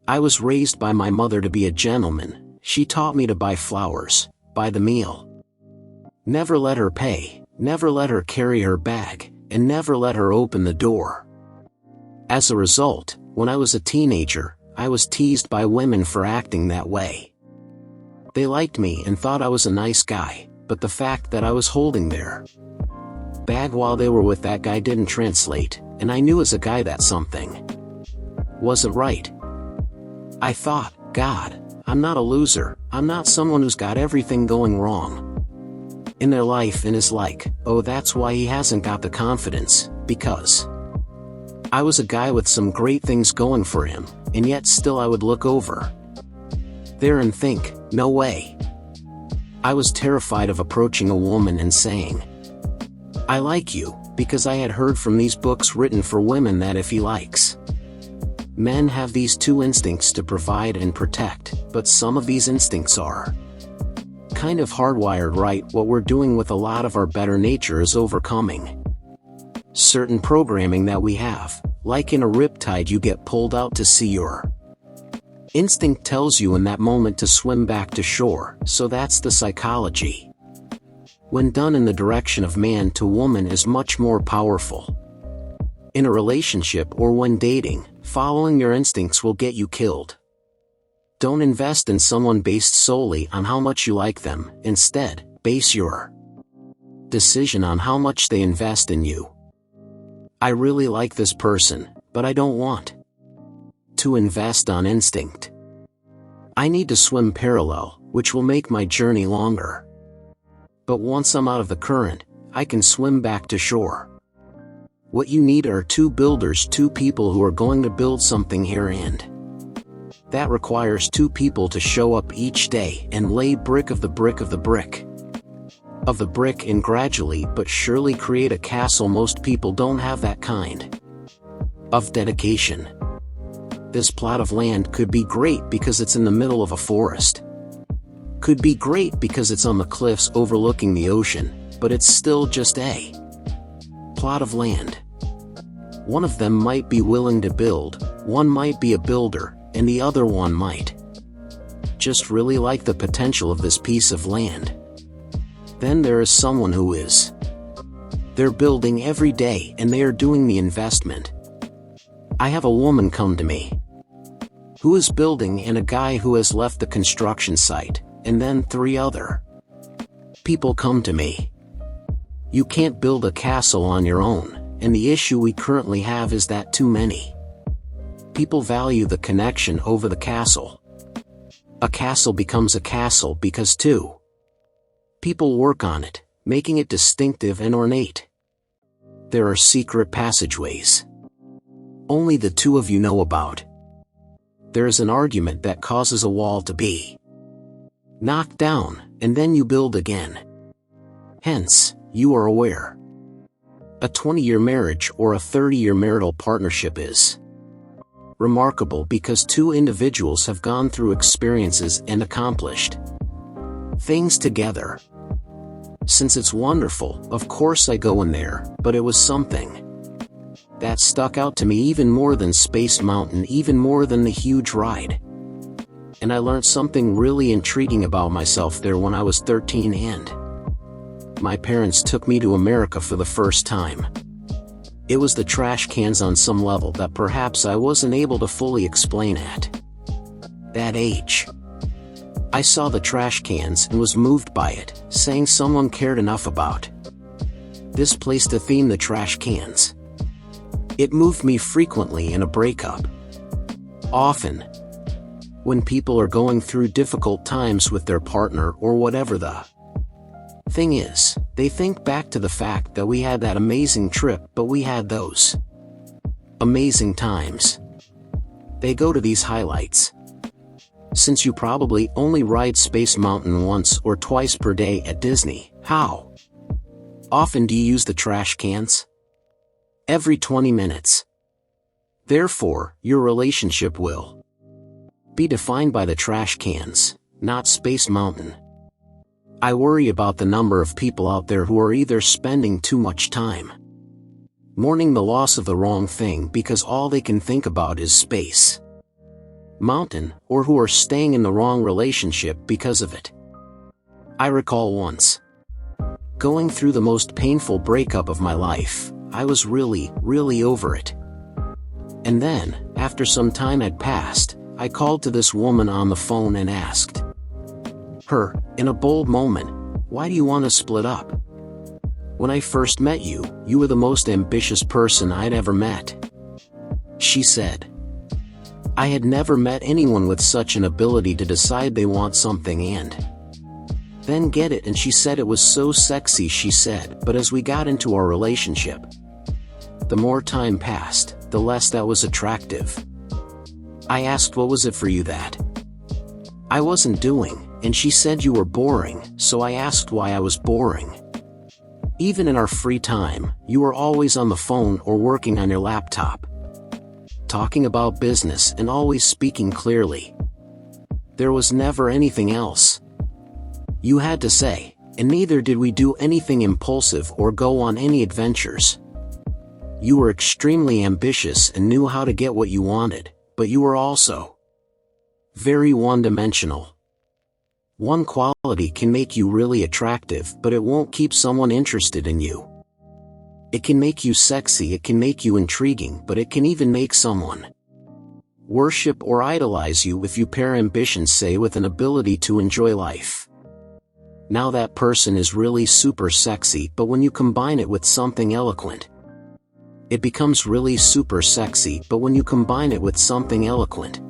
I was raised by my mother to be a gentleman. She taught me to buy flowers, buy the meal. Never let her pay, never let her carry her bag, and never let her open the door. As a result, when I was a teenager, I was teased by women for acting that way. They liked me and thought I was a nice guy, but the fact that I was holding their bag while they were with that guy didn't translate, and I knew as a guy that something wasn't right. I thought, God, I'm not a loser, I'm not someone who's got everything going wrong in their life and is like, oh, that's why he hasn't got the confidence, because I was a guy with some great things going for him, and yet still I would look over there and think, no way. I was terrified of approaching a woman and saying, I like you, because I had heard from these books written for women that if he likes men have these two instincts to provide and protect, but some of these instincts are kind of hardwired, right? What we're doing with a lot of our better nature is overcoming certain programming that we have. Like in a riptide, you get pulled out to sea. Your instinct tells you in that moment to swim back to shore, so that's the psychology. When done in the direction of man to woman is much more powerful. In a relationship or when dating, following your instincts will get you killed. Don't invest in someone based solely on how much you like them. Instead, base your decision on how much they invest in you. I really like this person, but I don't want to invest on instinct. I need to swim parallel, which will make my journey longer. But once I'm out of the current, I can swim back to shore. What you need are two builders, two people who are going to build something here, and that requires two people to show up each day and lay brick of the brick of the brick of the brick and gradually but surely create a castle. Most people don't have that kind of dedication. This plot of land could be great because it's in the middle of a forest. Could be great because it's on the cliffs overlooking the ocean, but it's still just a plot of land. One of them might be willing to build, one might be a builder, and the other one might just really like the potential of this piece of land. Then there is someone who is. They're building every day and they are doing the investment. I have a woman come to me who is building and a guy who has left the construction site, and then 3 other people come to me. You can't build a castle on your own, and the issue we currently have is that too many people value the connection over the castle. A castle becomes a castle because two people work on it, making it distinctive and ornate. There are secret passageways only the two of you know about. There is an argument that causes a wall to be knocked down, and then you build again. Hence, you are aware. A 20-year marriage or a 30-year marital partnership is remarkable because two individuals have gone through experiences and accomplished things together. Since it's wonderful, of course I go in there, but it was something that stuck out to me even more than Space Mountain, even more than the huge ride. And I learned something really intriguing about myself there when I was 13 and my parents took me to America for the first time. It was the trash cans on some level that perhaps I wasn't able to fully explain at that age. I saw the trash cans and was moved by it, saying someone cared enough about this place to theme the trash cans. It moved me frequently in a breakup. Often, when people are going through difficult times with their partner or whatever the thing is, they think back to the fact that we had that amazing trip, but we had those amazing times. They go to these highlights. Since you probably only ride Space Mountain once or twice per day at Disney, how often do you use the trash cans? Every 20 minutes. Therefore, your relationship will be defined by the trash cans, not Space Mountain. I worry about the number of people out there who are either spending too much time mourning the loss of the wrong thing because all they can think about is Space mountain, or who are staying in the wrong relationship because of it. I recall once going through the most painful breakup of my life. I was really over it. And then, after some time had passed, I called to this woman on the phone and asked her, in a bold moment, "Why do you want to split up? When I first met you, you were the most ambitious person I'd ever met." She said, "I had never met anyone with such an ability to decide they want something and then get it," and she said it was so sexy. She said, "But as we got into our relationship, the more time passed, the less that was attractive." I asked, "What was it for you that I wasn't doing?" And she said, "You were boring." So I asked why I was boring. "Even in our free time, you were always on the phone or working on your laptop, talking about business and always speaking clearly. There was never anything else you had to say, and neither did we do anything impulsive or go on any adventures. You were extremely ambitious and knew how to get what you wanted, but you were also very one-dimensional. One quality can make you really attractive, but it won't keep someone interested in you. It can make you sexy, it can make you intriguing, but it can even make someone worship or idolize you if you pair ambition, say, with an ability to enjoy life. Now that person is really super sexy, but when you combine it with something eloquent, it becomes really super sexy, but when you combine it with something eloquent,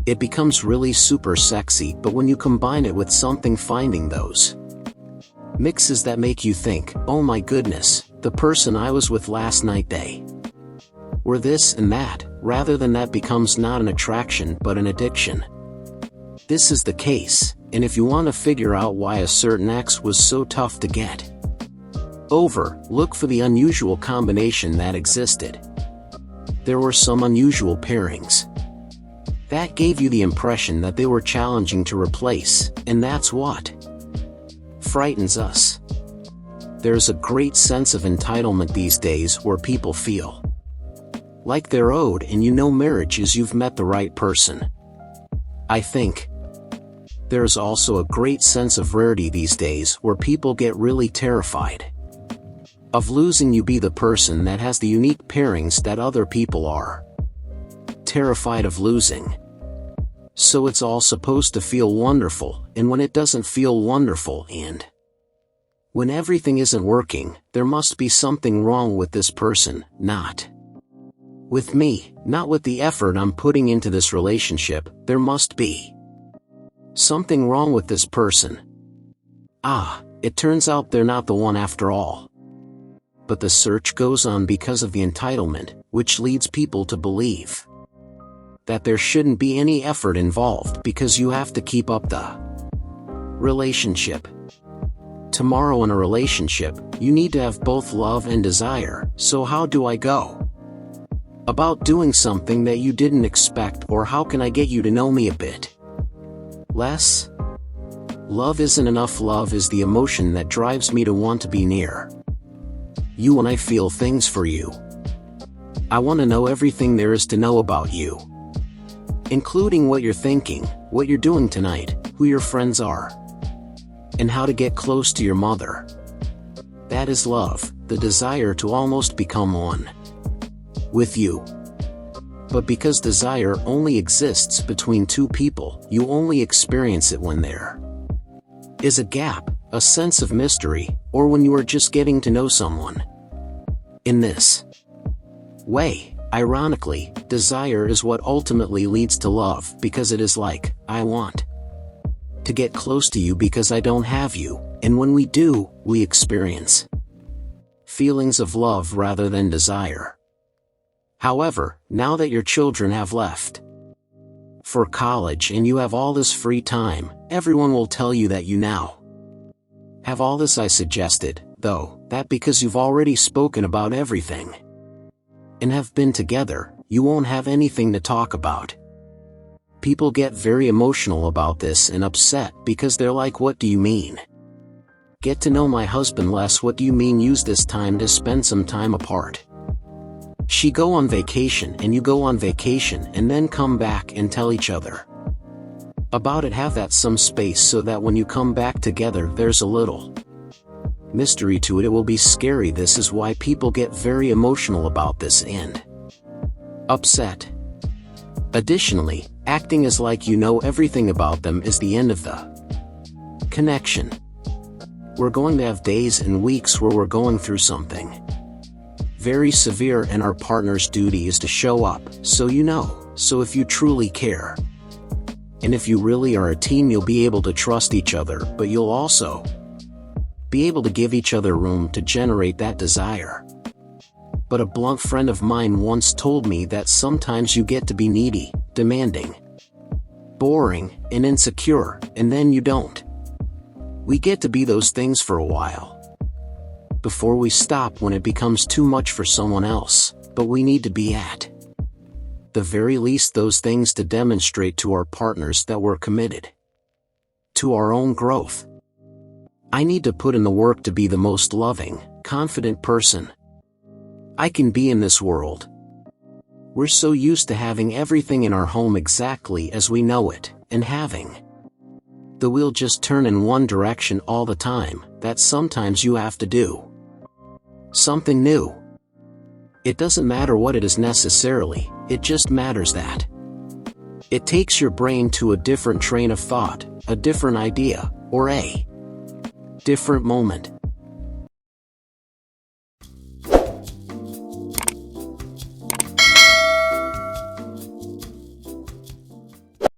it becomes really super sexy, but when you combine it with something, finding those mixes that make you think, oh my goodness, the person I was with last night, they were this and that, rather than that becomes not an attraction but an addiction. This is the case, and if you want to figure out why a certain ex was so tough to get over, look for the unusual combination that existed. There were some unusual pairings that gave you the impression that they were challenging to replace, and that's what frightens us. There's a great sense of entitlement these days where people feel like they're owed, and marriage is you've met the right person. I think there's also a great sense of rarity these days where people get really terrified of losing you, be the person that has the unique pairings that other people are terrified of losing. So it's all supposed to feel wonderful, and when it doesn't feel wonderful and when everything isn't working, there must be something wrong with this person, not with me, not with the effort I'm putting into this relationship. There must be something wrong with this person. It turns out they're not the one after all. But the search goes on because of the entitlement, which leads people to believe that there shouldn't be any effort involved because you have to keep up the relationship. Tomorrow in a relationship, you need to have both love and desire. So how do I go about doing something that you didn't expect, or how can I get you to know me a bit less? Love isn't enough. Love is the emotion that drives me to want to be near you when I feel things for you. I want to know everything there is to know about you, including what you're thinking, what you're doing tonight, who your friends are, and how to get close to your mother. That is love, the desire to almost become one with you. But because desire only exists between two people, you only experience it when there is a gap, a sense of mystery, or when you are just getting to know someone. In this way, ironically, desire is what ultimately leads to love, because it is like, I want to get close to you because I don't have you, and when we do, we experience feelings of love rather than desire. However, now that your children have left for college and you have all this free time, everyone will tell you that you now have all this. I suggested, though, that because you've already spoken about everything and have been together, you won't have anything to talk about. People get very emotional about this and upset because they're like, what do you mean? Get to know my husband less? What do you mean use this time to spend some time apart? She go on vacation and you go on vacation and then come back and tell each other about it. Have that some space so that when you come back together there's a little mystery to it. It will be scary. This is why people get very emotional about this and upset. Additionally, acting as like you know everything about them is the end of the connection. We're going to have days and weeks where we're going through something very severe and our partner's duty is to show up, so you know. So if you truly care, and if you really are a team, you'll be able to trust each other, but you'll also be able to give each other room to generate that desire. But a blunt friend of mine once told me that sometimes you get to be needy, demanding, boring, and insecure, and then you don't. We get to be those things for a while before we stop when it becomes too much for someone else, but we need to be at the very least those things to demonstrate to our partners that we're committed to our own growth. I need to put in the work to be the most loving, confident person I can be in this world. We're so used to having everything in our home exactly as we know it, and having the wheel just turn in one direction all the time, that sometimes you have to do something new. It doesn't matter what it is necessarily, it just matters that it takes your brain to a different train of thought, a different idea, or a different moment.